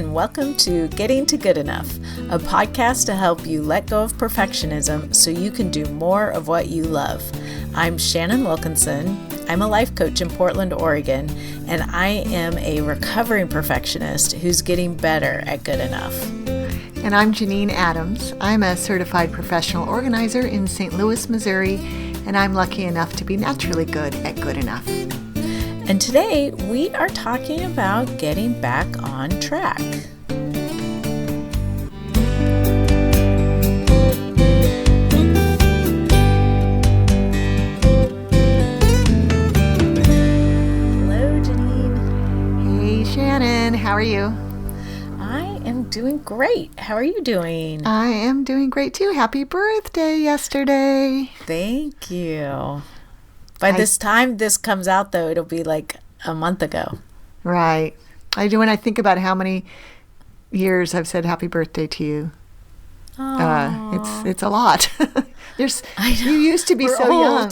and welcome to Getting to Good Enough, a podcast to help you let go of perfectionism so you can do more of what you love. I'm Shannon Wilkinson. I'm a life coach in Portland, Oregon, and I am a recovering perfectionist who's getting better at good enough. And I'm Janine Adams. I'm a certified professional organizer in St. Louis, Missouri, and I'm lucky enough to be naturally good at good enough. And today we are talking about getting back on track. Hello, Janine. Hey, Shannon. How are you? I am doing great. How are you doing? I am doing great too. Happy birthday yesterday. Thank you. By this time this comes out, though, it'll be like a month ago. Right. I do when I think about how many years I've said happy birthday to you. It's a lot. You used to be so young.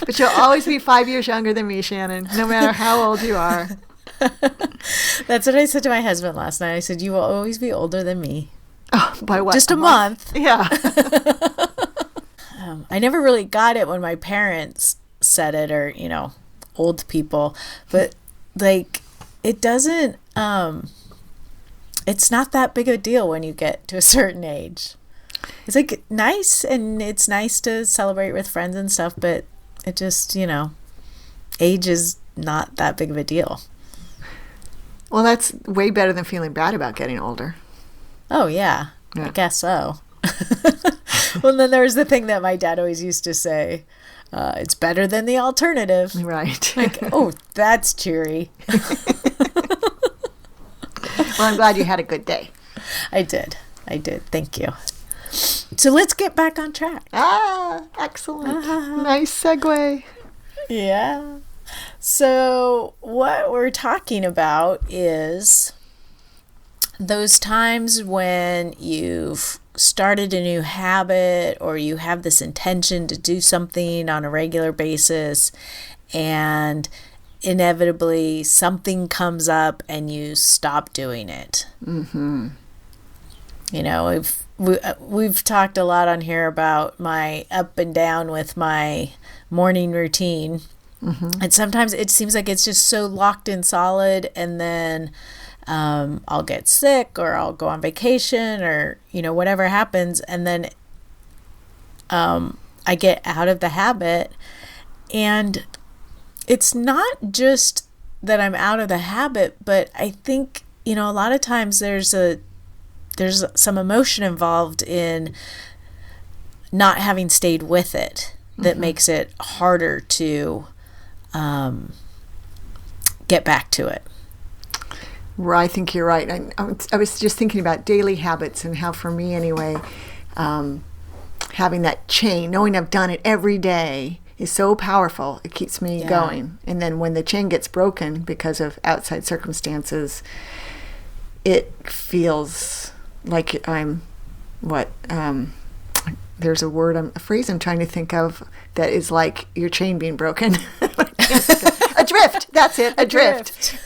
But you'll always be 5 years younger than me, Shannon, no matter how old you are. That's what I said to my husband last night. I said, you will always be older than me. Oh, by what? Just a month. Yeah. I never really got it when my parents said it, or, old people, but like, it doesn't, it's not that big of a deal when you get to a certain age. It's like nice, and it's nice to celebrate with friends and stuff, but it just, age is not that big of a deal. Well, that's way better than feeling bad about getting older. Oh, yeah. I guess so. Well, then there's the thing that my dad always used to say, it's better than the alternative. Right. Like, oh, that's cheery. Well, I'm glad you had a good day. I did. Thank you. So let's get back on track. Excellent. Nice segue. Yeah. So what we're talking about is those times when you've started a new habit, or you have this intention to do something on a regular basis, and inevitably something comes up and you stop doing it. Mm-hmm. We've talked a lot on here about my up and down with my morning routine. Mm-hmm. And sometimes it seems like it's just so locked in solid, and then I'll get sick, or I'll go on vacation, or, whatever happens. And then I get out of the habit, and it's not just that I'm out of the habit, but I think, a lot of times there's some emotion involved in not having stayed with it that makes it harder to get back to it. Right, I think you're right. I was just thinking about daily habits, and how, for me anyway, having that chain, knowing I've done it every day, is so powerful. It keeps me going. And then when the chain gets broken because of outside circumstances, it feels like there's a phrase I'm trying to think of that is like your chain being broken. Adrift. That's it. Adrift.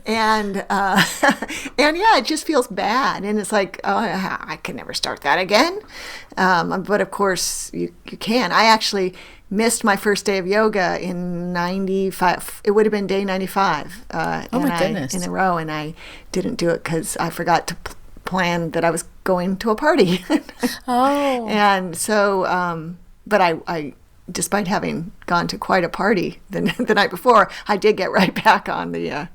And yeah, it just feels bad. And it's like, oh, I can never start that again. But of course you can. I actually missed my first day of yoga in 95. It would have been day 95. Oh my goodness. In a row. And I didn't do it because I forgot to plan that I was going to a party. Oh. And so, but I despite having gone to quite a party the night before, I did get right back on the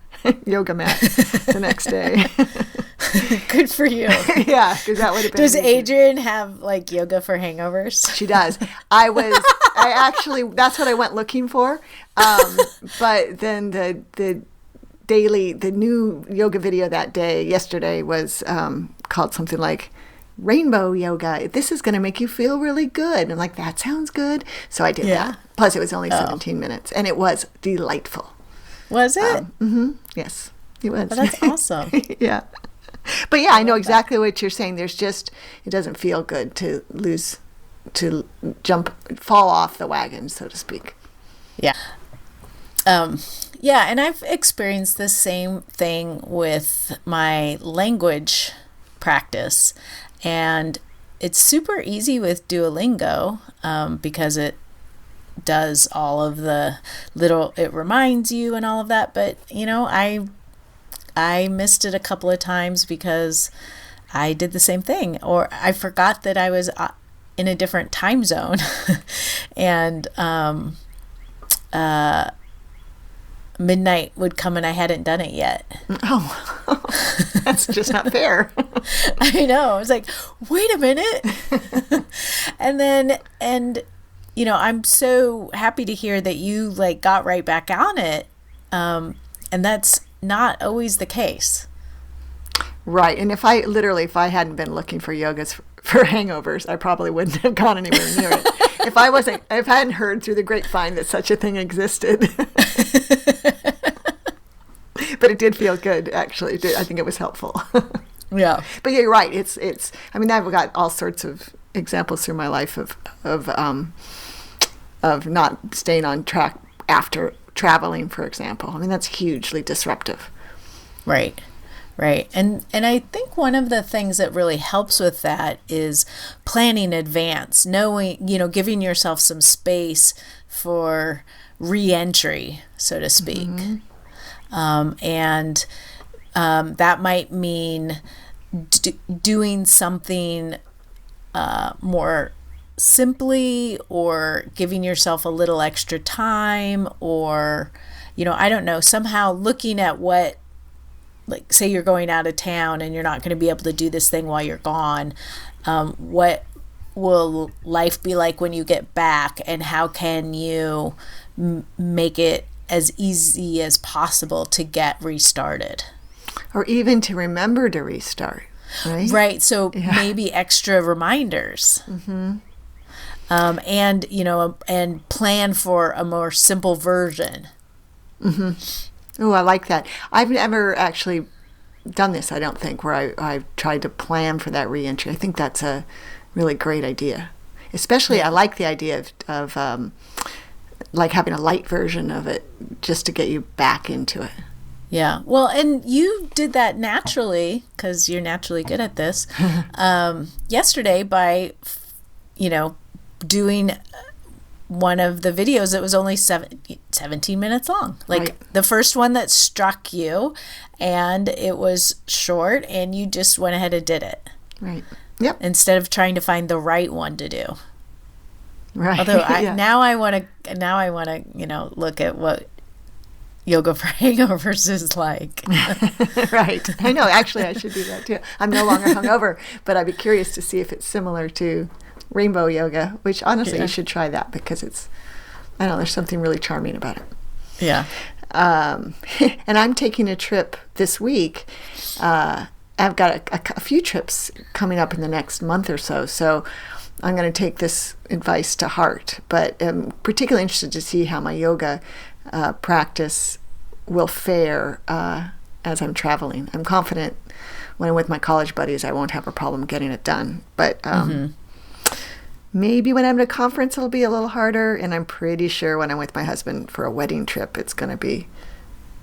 yoga mat the next day. Good for you. Yeah, because that would have been. Does Adrian have like yoga for hangovers? She does. I actually, that's what I went looking for. But then the new yoga video yesterday was called something like rainbow yoga. This is going to make you feel really good. I'm like, that sounds good. So I did that. Plus it was only 17 minutes, and it was delightful. Was it? Yes, it was. Oh, that's awesome. Yeah. But yeah, I know exactly what you're saying. It doesn't feel good to fall off the wagon, so to speak. Yeah. Yeah, and I've experienced the same thing with my language practice. And it's super easy with Duolingo because it does all of the little, it reminds you and all of that. But, I missed it a couple of times because I did the same thing, or I forgot that I was in a different time zone. And midnight would come and I hadn't done it yet. Oh, that's just not fair. I know. I was like, wait a minute. and I'm so happy to hear that you got right back on it. And that's not always the case. Right. And if I hadn't been looking for yogas for hangovers, I probably wouldn't have gone anywhere near it. If I hadn't heard through the grapevine that such a thing existed. But it did feel good, actually. I think it was helpful. Yeah. But yeah, you're right. I've got all sorts of examples through my life of not staying on track after traveling, for example. I mean, that's hugely disruptive. Right. Right. And I think one of the things that really helps with that is planning in advance, knowing, giving yourself some space for re-entry, so to speak. Mm-hmm. That might mean doing something more simply, or giving yourself a little extra time, or, I don't know, somehow looking at what, say you're going out of town and you're not going to be able to do this thing while you're gone. What will life be like when you get back, and how can you make it as easy as possible to get restarted? Or even to remember to restart, right? Right. So maybe extra reminders. Mm-hmm. And plan for a more simple version. Mm-hmm. Oh, I like that. I've never actually done this, I don't think, where I've tried to plan for that reentry. I think that's a really great idea. Especially, I like the idea of having a light version of it, just to get you back into it. Yeah. Well, and you did that naturally, because you're naturally good at this, yesterday by, doing one of the videos that was only 17 minutes long. Right. The first one that struck you, and it was short, and you just went ahead and did it. Right. Yep. Instead of trying to find the right one to do. Right. Although now I want to, look at what yoga for hangovers is like. Right. I know. Actually, I should do that too. I'm no longer hungover, but I'd be curious to see if it's similar to rainbow yoga, which honestly you should try that, because there's something really charming about it. Yeah. And I'm taking a trip this week. I've got a few trips coming up in the next month or so. So I'm going to take this advice to heart, but I'm particularly interested to see how my yoga practice will fare as I'm traveling. I'm confident when I'm with my college buddies, I won't have a problem getting it done. But maybe when I'm at a conference, it'll be a little harder. And I'm pretty sure when I'm with my husband for a wedding trip, it's going to be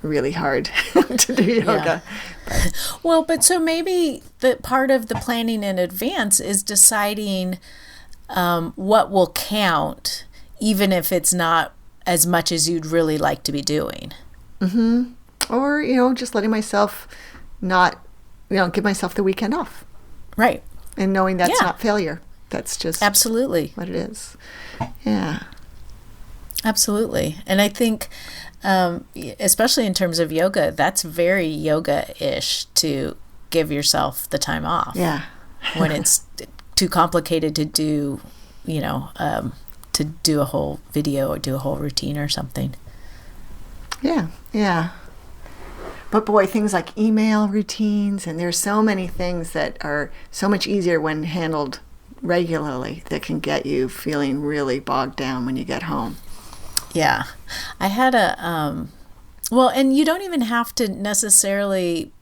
really hard to do yoga. Yeah. But so maybe the part of the planning in advance is deciding what will count, even if it's not as much as you'd really like to be doing. Mm-hmm. Or, just letting myself not, give myself the weekend off. Right. And knowing that's not failure. That's just absolutely what it is. Yeah. Absolutely. And I think, especially in terms of yoga, that's very yoga-ish to give yourself the time off. Yeah. When it's too complicated to do, to do a whole video or do a whole routine or something. Yeah. Yeah. But boy, things like email routines, and there's so many things that are so much easier when handled regularly that can get you feeling really bogged down when you get home. Yeah. I had and you don't even have to necessarily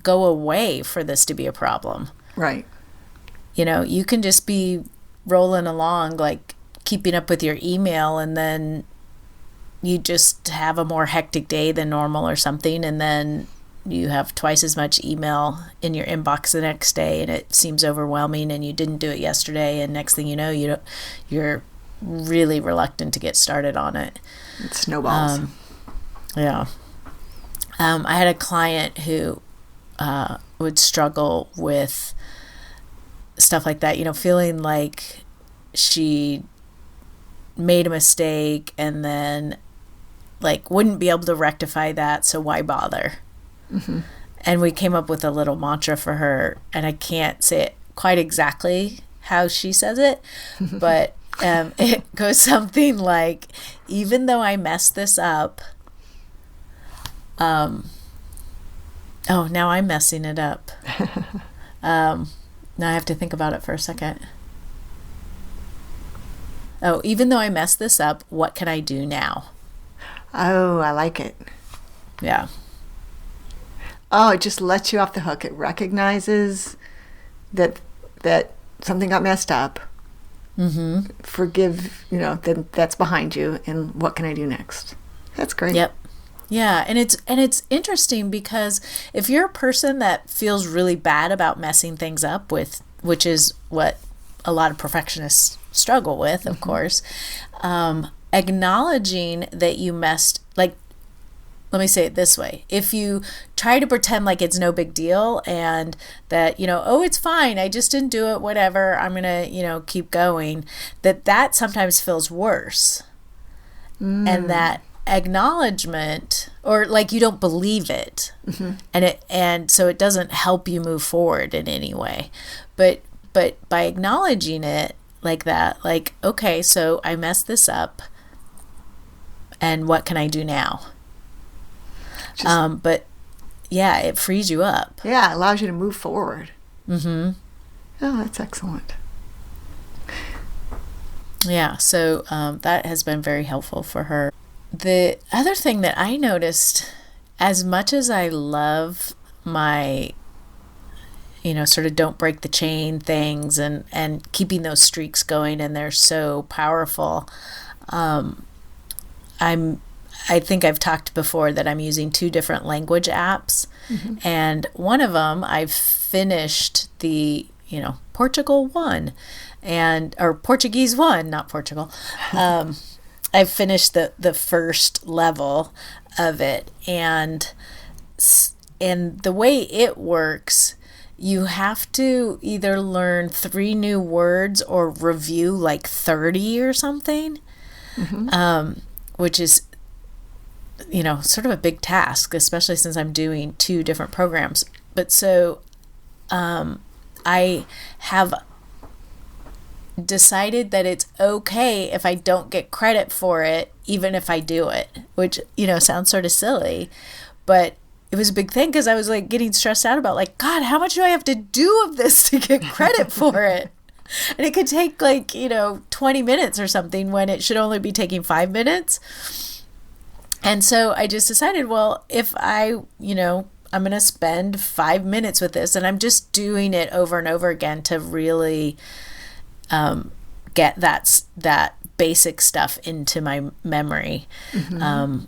go away for this to be a problem. Right. You can just be rolling along, keeping up with your email, and then you just have a more hectic day than normal or something, and then you have twice as much email in your inbox the next day, and it seems overwhelming, and you didn't do it yesterday, and next thing you know, you're really reluctant to get started on it. It snowballs. Yeah. I had a client who would struggle with stuff like that, feeling like she made a mistake and then like wouldn't be able to rectify that, so why bother? Mm-hmm. And we came up with a little mantra for her, and I can't say it quite exactly how she says it, but it goes something like, even though I messed this up, now I'm messing it up. Now I have to think about it for a second. Oh, even though I messed this up, what can I do now? Oh, I like it. Yeah. Oh, it just lets you off the hook. It recognizes that something got messed up. Mm-hmm. Forgive, then that's behind you, and what can I do next? That's great. Yep. Yeah, and it's interesting because if you're a person that feels really bad about messing things up with, which is what a lot of perfectionists struggle with, of course, acknowledging that you messed, like, let me say it this way. If you try to pretend like it's no big deal and that, oh, it's fine, I just didn't do it, whatever, I'm going to, keep going, that sometimes feels worse. And that acknowledgement, or like you don't believe it, and so it doesn't help you move forward in any way. But by acknowledging it like that, like, okay, so I messed this up, and what can I do now? But yeah, it frees you up. Yeah, it allows you to move forward. Mm-hmm. Oh, that's excellent. Yeah, so that has been very helpful for her. The other thing that I noticed, as much as I love my, sort of don't break the chain things and keeping those streaks going, and they're so powerful, I think I've talked before that I'm using 2 different language apps, and one of them I've finished the, Portugal 1 or Portuguese 1, not Portugal. I've finished the first level of it, and the way it works, you have to either learn 3 new words or review like 30 or something, which is, sort of a big task, especially since I'm doing 2 different programs. But so I have decided that it's okay if I don't get credit for it, even if I do it, which, sounds sort of silly, but it was a big thing because I was like getting stressed out about like, God, how much do I have to do of this to get credit for it? And it could take like, 20 minutes or something when it should only be taking 5 minutes. And so I just decided, well, if I'm going to spend 5 minutes with this, and I'm just doing it over and over again to really get that basic stuff into my memory,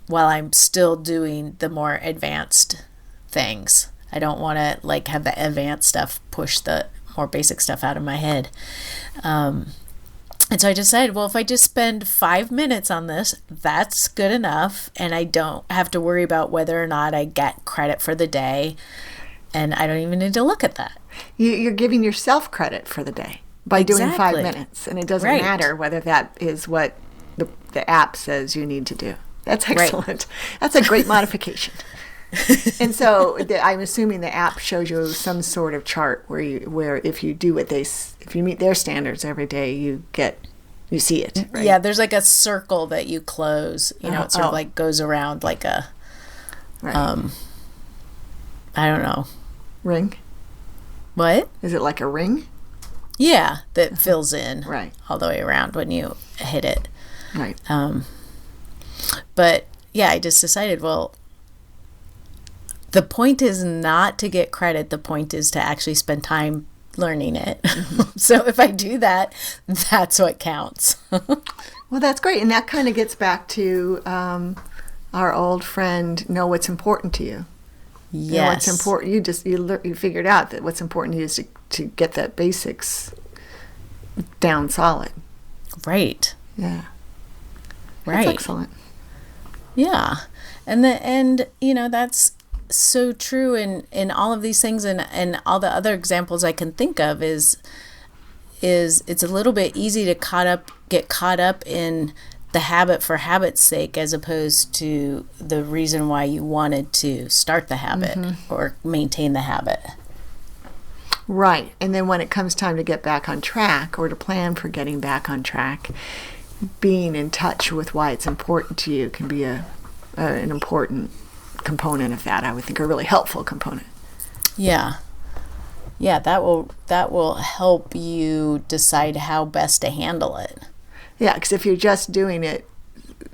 while I'm still doing the more advanced things. I don't want to like have the advanced stuff push the more basic stuff out of my head. And so I decided, well, if I just spend 5 minutes on this, that's good enough, and I don't have to worry about whether or not I get credit for the day, and I don't even need to look at that. You're giving yourself credit for the day by doing 5 minutes, and it doesn't matter whether that is what the app says you need to do. That's excellent. Right. That's a great modification. And so I'm assuming the app shows you some sort of chart where if you do if you meet their standards every day, you see it. Right? Yeah, there's like a circle that you close. It sort of like goes around like a, I don't know, ring. What is it, like a ring? Yeah, that fills in right all the way around when you hit it. Right. But yeah, I just decided, well, the point is not to get credit. The point is to actually spend time learning it. So if I do that, that's what counts. Well, that's great. And that kind of gets back to our old friend, know what's important to you. Yes. You know what's important. You figured out that what's important to you is to get that basics down solid. Right. Yeah. Right. That's excellent. Yeah. And that's so true in all of these things, and all the other examples I can think of is it's a little bit easy to get caught up in the habit for habit's sake, as opposed to the reason why you wanted to start the habit or maintain the habit. Right. And then when it comes time to get back on track, or to plan for getting back on track, being in touch with why it's important to you can be an important component of that, I would think, a really helpful component. Yeah. Yeah, that will help you decide how best to handle it. Yeah, because if you're just doing it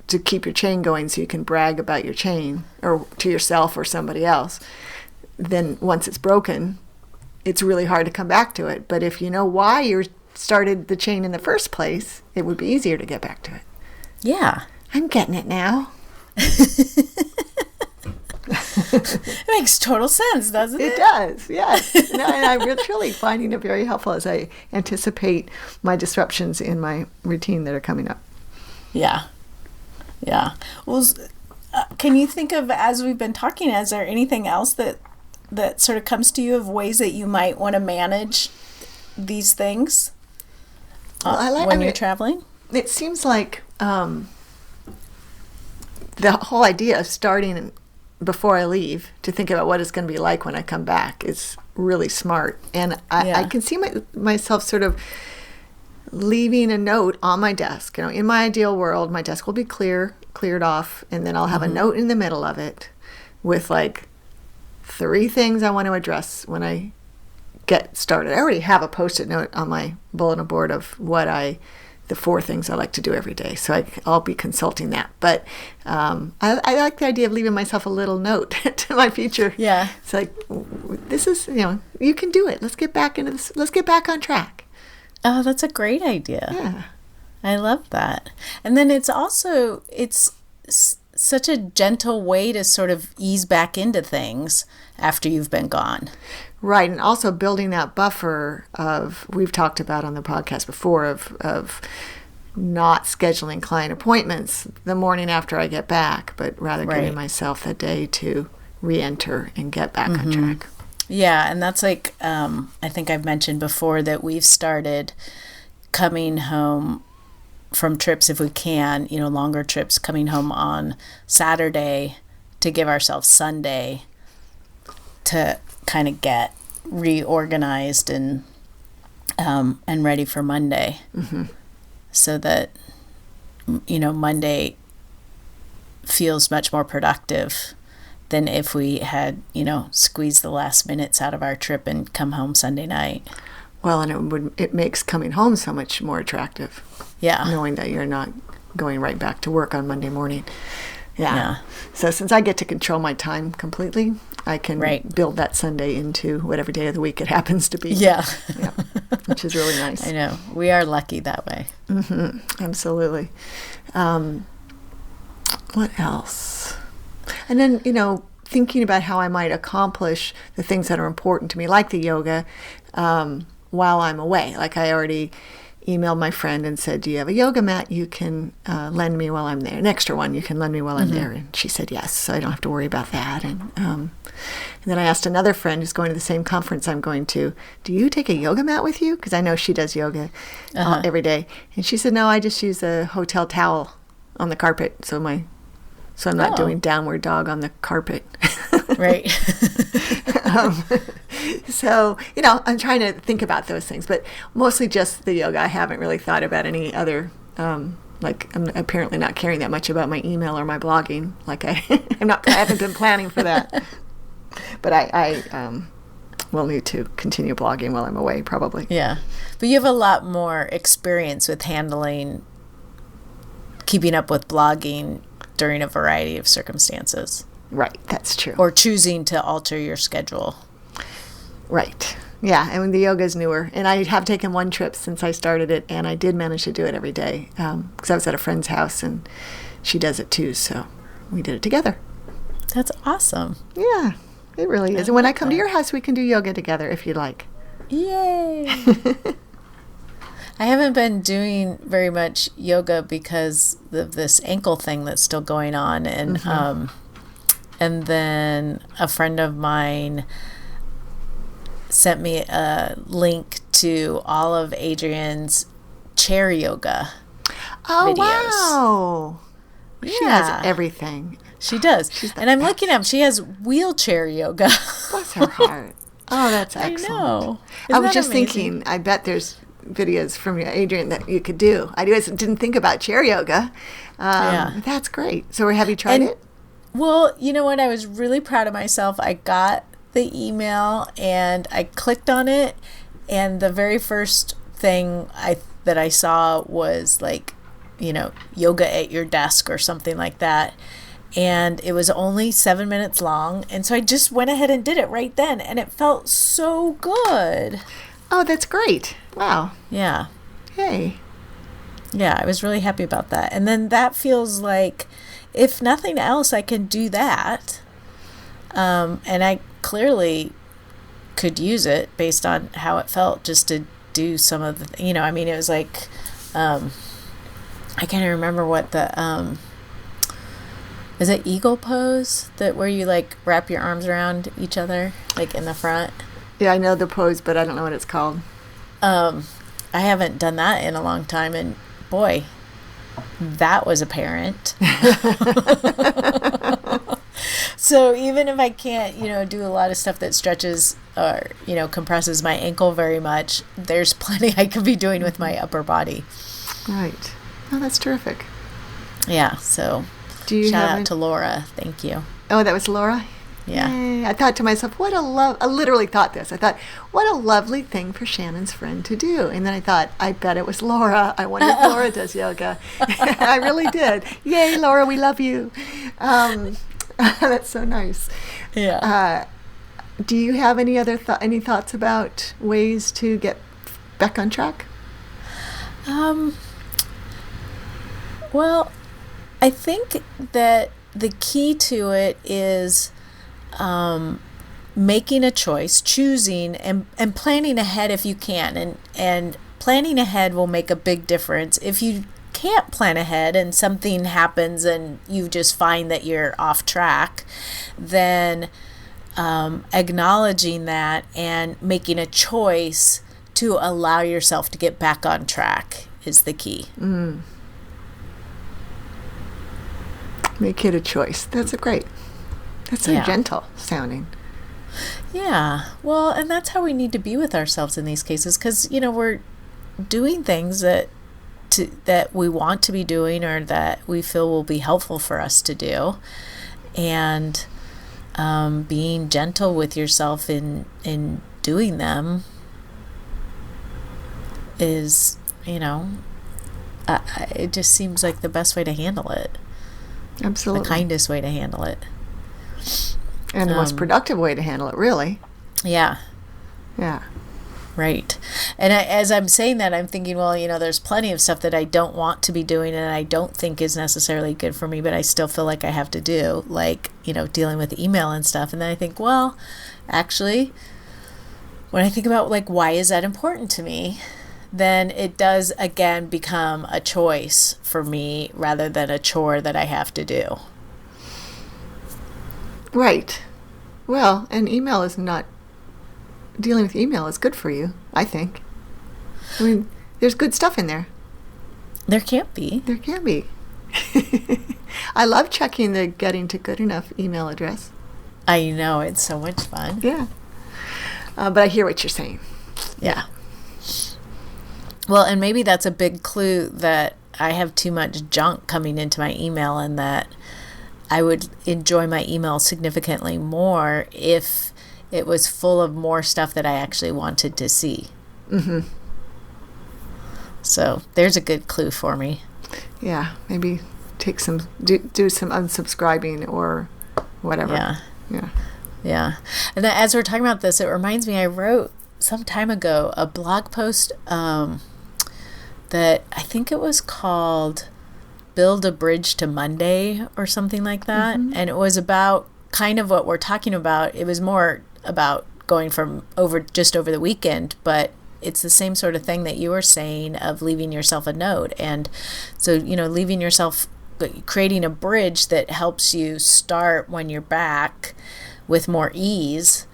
to keep your chain going so you can brag about your chain, or to yourself or somebody else, then once it's broken, it's really hard to come back to it. But if you know why you started the chain in the first place, it would be easier to get back to it. Yeah. I'm getting it now. It makes total sense, doesn't it? It does, yes. And I'm truly finding it very helpful as I anticipate my disruptions in my routine that are coming up. Yeah. Yeah. Well, can you think of, as we've been talking, is there anything else that sort of comes to you of ways that you might want to manage these things when you're traveling? It seems like the whole idea of starting before I leave to think about what it's going to be like when I come back is really smart. And I can see myself sort of leaving a note on my desk. In my ideal world, my desk will be cleared off, and then I'll have a note in the middle of it with like 3 things I want to address when I get started. I already have a Post-it note on my bulletin board of the 4 things I like to do every day. So I'll be consulting that. But I like the idea of leaving myself a little note to my future. Yeah. It's like, this is, you can do it. Let's get back into this. Let's get back on track. Oh, that's a great idea. Yeah. I love that. And then it's such a gentle way to sort of ease back into things after you've been gone. Right, and also building that buffer we've talked about on the podcast before, of not scheduling client appointments the morning after I get back, but rather giving myself the day to re-enter and get back on track. Yeah, and that's like, I think I've mentioned before that we've started coming home from trips, if we can, longer trips, coming home on Saturday to give ourselves Sunday to kind of get reorganized and ready for Monday, so that Monday feels much more productive than if we had squeezed the last minutes out of our trip and come home Sunday night. Well, and it makes coming home so much more attractive. Yeah, knowing that you're not going right back to work on Monday morning. Yeah. So since I get to control my time completely, I can build that Sunday into whatever day of the week it happens to be. Yeah. Which is really nice. I know. We are lucky that way. Absolutely. What else? And then, thinking about how I might accomplish the things that are important to me, like the yoga, while I'm away. Like I already emailed my friend and said, do you have a yoga mat you can lend me while I'm there? An extra one you can lend me while I'm there. And she said yes, so I don't have to worry about that. And then I asked another friend who's going to the same conference I'm going to, do you take a yoga mat with you? Because I know she does yoga every day. And she said, no, I just use a hotel towel on the carpet. So I'm not doing downward dog on the carpet. Right. So, I'm trying to think about those things, but mostly just the yoga. I haven't really thought about any other, I'm apparently not caring that much about my email or my blogging. Like I haven't been planning for that, but I will need to continue blogging while I'm away probably. Yeah. But you have a lot more experience with keeping up with blogging during a variety of circumstances. Right, that's true. Or choosing to alter your schedule. Right. Yeah, and the yoga is newer. And I have taken one trip since I started it, and I did manage to do it every day because I was at a friend's house, and she does it too, so we did it together. That's awesome. Yeah, it really is. And when I come to your house, we can do yoga together if you'd like. Yay! I haven't been doing very much yoga because of this ankle thing that's still going on, and and then a friend of mine sent me a link to all of Adrienne's chair yoga videos. Wow! Yeah. She has everything. She does. And I'm looking up. She has wheelchair yoga. Bless her heart. Oh, that's excellent. I know. I was just thinking, I bet there's videos from Adrienne that you could do. I didn't think about chair yoga. That's great. So have you tried it? Well, you know what? I was really proud of myself. I got the email and I clicked on it, and the very first thing that I saw was like, yoga at your desk or something like that. And it was only 7 minutes long. And so I just went ahead and did it right then. And it felt so good. Oh, that's great. Wow. Yeah. Hey. Yeah, I was really happy about that. And then that feels like, if nothing else, I can do that. And I clearly could use it based on how it felt just to do some of the, it was like, I can't remember what the, is it eagle pose where you like wrap your arms around each other, like in the front? Yeah, I know the pose, but I don't know what it's called. I haven't done that in a long time, and boy, that was apparent. So even if I can't, do a lot of stuff that stretches or, compresses my ankle very much, there's plenty I could be doing with my upper body. Right. Oh, that's terrific. Yeah, so shout out to Laura. Thank you. Oh, that was Laura? Yeah. Yay. I thought to myself, I literally thought this. I thought, what a lovely thing for Shannon's friend to do. And then I thought, I bet it was Laura. I wonder if Laura does yoga. I really did. Yay, Laura, we love you. That's so nice. Yeah. Do you have any other any thoughts about ways to get back on track? Well, I think that the key to it is making a choice, choosing, and planning ahead if you can. And planning ahead will make a big difference. If you can't plan ahead and something happens and you just find that you're off track, then acknowledging that and making a choice to allow yourself to get back on track is the key. Make it a choice. That's so gentle sounding. Yeah. Well, and that's how we need to be with ourselves in these cases, because, we're doing things that we want to be doing or that we feel will be helpful for us to do. And being gentle with yourself in doing them is, it just seems like the best way to handle it. Absolutely. The kindest way to handle it. And the most productive way to handle it, really. Yeah. Yeah. Right. And as I'm saying that, I'm thinking, well, there's plenty of stuff that I don't want to be doing and I don't think is necessarily good for me, but I still feel like I have to do, like, dealing with email and stuff. And then I think, well, actually, when I think about, like, why is that important to me, then it does, again, become a choice for me rather than a chore that I have to do. Right. Well, and dealing with email is good for you, I think. I mean, there's good stuff in there. There can't be. There can be. I love checking the getting to good enough email address. I know, it's so much fun. Yeah. But I hear what you're saying. Yeah. Well, and maybe that's a big clue that I have too much junk coming into my email and that I would enjoy my email significantly more if it was full of more stuff that I actually wanted to see. Mm-hmm. So there's a good clue for me. Yeah, maybe do some unsubscribing or whatever. Yeah. And then as we're talking about this, it reminds me I wrote some time ago a blog post that I think it was called Build a Bridge to Monday or something like that. Mm-hmm. And it was about kind of what we're talking about. It was more about going from just over the weekend, but it's the same sort of thing that you were saying of leaving yourself a note. And so, leaving yourself, creating a bridge that helps you start when you're back with more ease,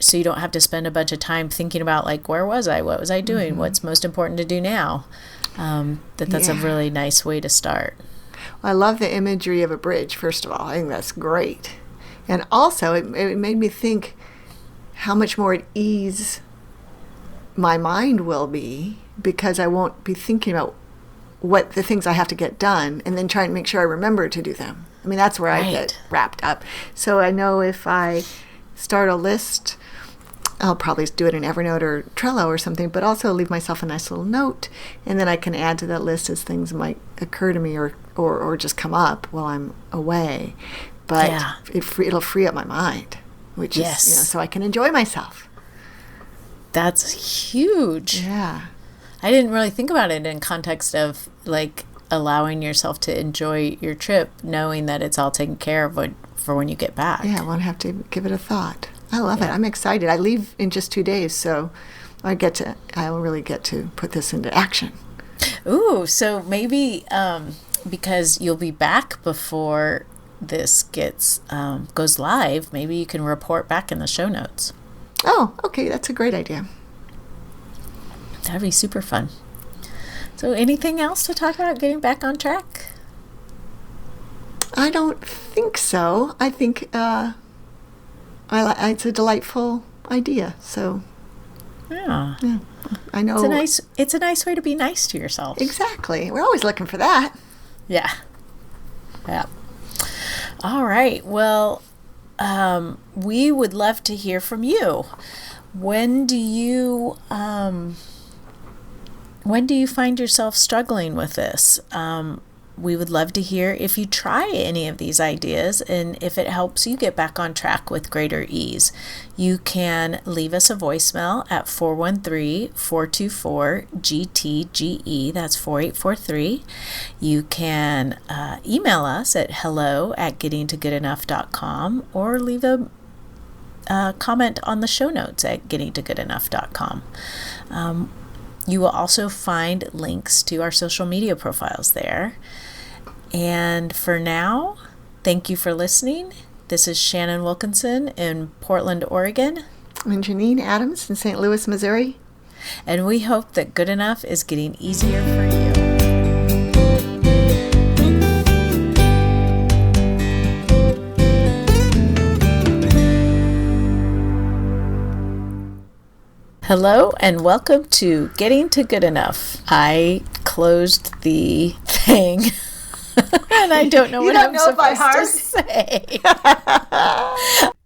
so you don't have to spend a bunch of time thinking about, like, where was I? What was I doing? Mm-hmm. What's most important to do now? That's a really nice way to start. Well, I love the imagery of a bridge, first of all. I think that's great. And also, it made me think how much more at ease my mind will be, because I won't be thinking about what the things I have to get done and then try and make sure I remember to do them. I mean, that's where I get wrapped up. So I know if I start a list, I'll probably do it in Evernote or Trello or something, but also leave myself a nice little note, and then I can add to that list as things might occur to me or just come up while I'm away. But it'll free up my mind, which is, so I can enjoy myself. That's huge. Yeah. I didn't really think about it in context of, like, allowing yourself to enjoy your trip, knowing that it's all taken care of for when you get back. Yeah, I won't have to give it a thought. I love it. I'm excited. I leave in just 2 days, so I'll really get to put this into action. Ooh, so maybe because you'll be back before this goes live, maybe you can report back in the show notes. Oh, okay. That's a great idea. That'd be super fun. So anything else to talk about getting back on track? I don't think so. I think it's a delightful idea. So yeah, I know it's a nice way to be nice to yourself. Exactly. We're always looking for that. Yeah. All right. Well, we would love to hear from you. When do you find yourself struggling with this? We would love to hear if you try any of these ideas and if it helps you get back on track with greater ease. You can leave us a voicemail at 413-424-GTGE. That's 4843. You can email us at hello@gettingtogoodenough.com or leave a comment on the show notes at gettingtogoodenough.com. You will also find links to our social media profiles there. And for now, thank you for listening. This is Shannon Wilkinson in Portland, Oregon. And Janine Adams in St. Louis, Missouri. And we hope that good enough is getting easier for you. Hello and welcome to Getting to Good Enough. I closed the thing and I don't know what I'm supposed to say.